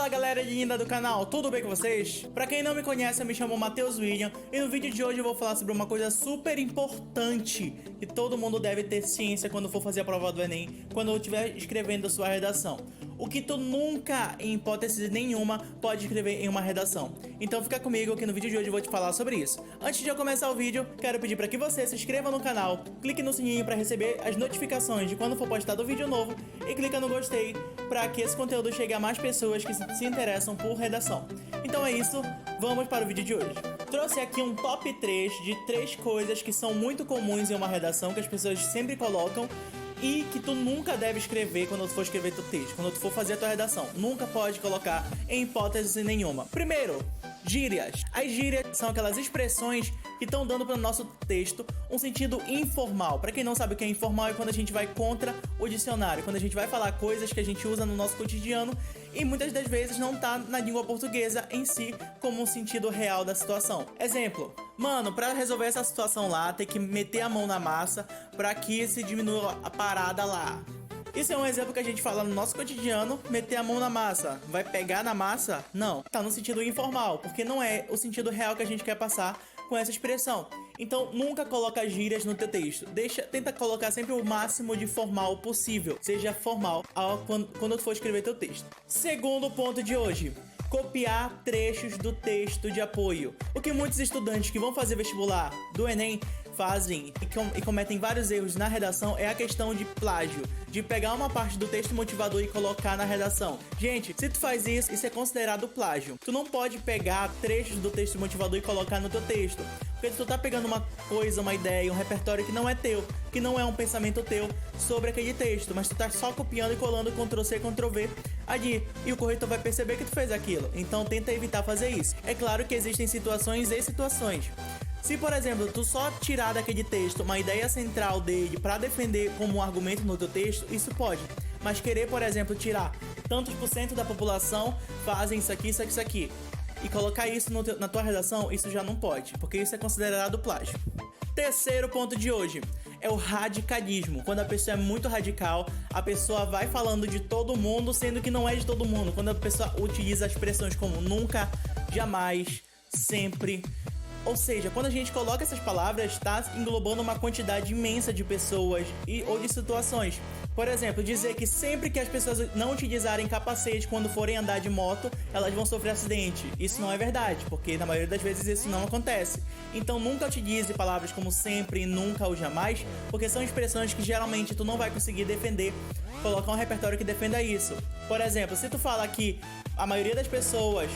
Fala galera linda do canal, tudo bem com vocês? Pra quem não me conhece, eu me chamo Matheus William e no vídeo de hoje eu vou falar sobre uma coisa super importante que todo mundo deve ter ciência quando for fazer a prova do Enem, quando eu estiver escrevendo a sua redação. O que tu nunca, em hipótese nenhuma, pode escrever em uma redação. Então fica comigo que no vídeo de hoje eu vou te falar sobre isso. Antes de eu começar o vídeo, quero pedir para que você se inscreva no canal, clique no sininho para receber as notificações de quando for postado vídeo novo e clica no gostei para que esse conteúdo chegue a mais pessoas que se interessam por redação. Então é isso, vamos para o vídeo de hoje. Trouxe aqui um top 3 de 3 coisas que são muito comuns em uma redação, que as pessoas sempre colocam e que tu nunca deve escrever quando tu for escrever teu texto, quando tu for fazer a tua redação. Nunca pode colocar em hipótese nenhuma. Primeiro, gírias. As gírias são aquelas expressões que estão dando para o nosso texto um sentido informal. Para quem não sabe o que é informal, é quando a gente vai contra o dicionário, quando a gente vai falar coisas que a gente usa no nosso cotidiano e muitas das vezes não tá na língua portuguesa em si como um sentido real da situação. Exemplo: mano, pra resolver essa situação lá, tem que meter a mão na massa pra que se diminua a parada lá. Isso é um exemplo que a gente fala no nosso cotidiano, meter a mão na massa. Vai pegar na massa? Não, tá no sentido informal, porque não é o sentido real que a gente quer passar com essa expressão. Então nunca coloca gírias no teu texto. Tenta colocar sempre o máximo de formal possível. Seja formal quando tu for escrever teu texto. Segundo ponto de hoje: copiar trechos do texto de apoio. O que muitos estudantes que vão fazer vestibular do Enem fazem e cometem vários erros na redação é a questão de plágio, de pegar uma parte do texto motivador e colocar na redação. Gente, se tu faz isso, isso é considerado plágio. Tu não pode pegar trechos do texto motivador e colocar no teu texto, porque tu tá pegando uma coisa, uma ideia, um repertório que não é teu, que não é um pensamento teu sobre aquele texto, mas tu tá só copiando e colando Ctrl+C, Ctrl+V ali, e o corretor vai perceber que tu fez aquilo. Então tenta evitar fazer isso. É claro que existem situações e situações. Se, por exemplo, tu só tirar daquele texto uma ideia central dele para defender como um argumento no teu texto, isso pode. Mas querer, por exemplo, tirar tantos por cento da população fazem isso aqui, isso aqui, isso aqui, e colocar isso na tua redação, isso já não pode, porque isso é considerado plágio. Terceiro ponto de hoje é o radicalismo. Quando a pessoa é muito radical, a pessoa vai falando de todo mundo, sendo que não é de todo mundo. Quando a pessoa utiliza expressões como nunca, jamais, sempre. Ou seja, quando a gente coloca essas palavras, está englobando uma quantidade imensa de pessoas ou de situações. Por exemplo, dizer que sempre que as pessoas não utilizarem capacete quando forem andar de moto, elas vão sofrer acidente. Isso não é verdade, porque na maioria das vezes isso não acontece. Então nunca utilize palavras como sempre, nunca ou jamais, porque são expressões que geralmente tu não vai conseguir defender, colocar um repertório que defenda isso. Por exemplo, se tu fala que a maioria das pessoas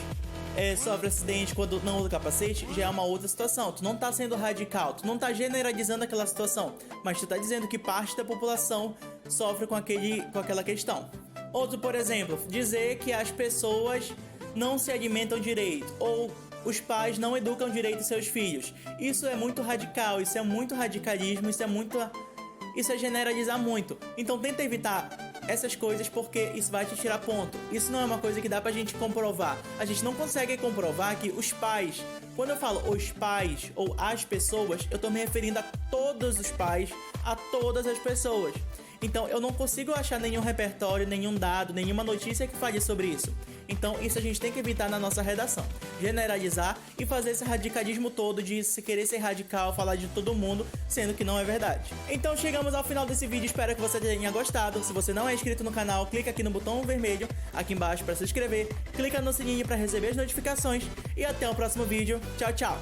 sofre acidente quando não usa capacete, já é uma outra situação. Tu não tá sendo radical, tu não tá generalizando aquela situação, mas tu tá dizendo que parte da população sofre com aquela questão. Outro, por exemplo, dizer que as pessoas não se alimentam direito, ou os pais não educam direito seus filhos. Isso é muito radical, isso é muito radicalismo, isso é generalizar muito. Então tenta evitar essas coisas, porque isso vai te tirar ponto. Isso não é uma coisa que dá pra gente comprovar. A gente não consegue comprovar que os pais, quando eu falo os pais ou as pessoas, eu tô me referindo a todos os pais, a todas as pessoas. Então eu não consigo achar nenhum repertório, nenhum dado, nenhuma notícia que fale sobre isso. Então isso a gente tem que evitar na nossa redação. Generalizar e fazer esse radicalismo todo de se querer ser radical, falar de todo mundo, sendo que não é verdade. Então chegamos ao final desse vídeo, espero que você tenha gostado. Se você não é inscrito no canal, clica aqui no botão vermelho aqui embaixo para se inscrever, clica no sininho para receber as notificações e até o próximo vídeo. Tchau, tchau!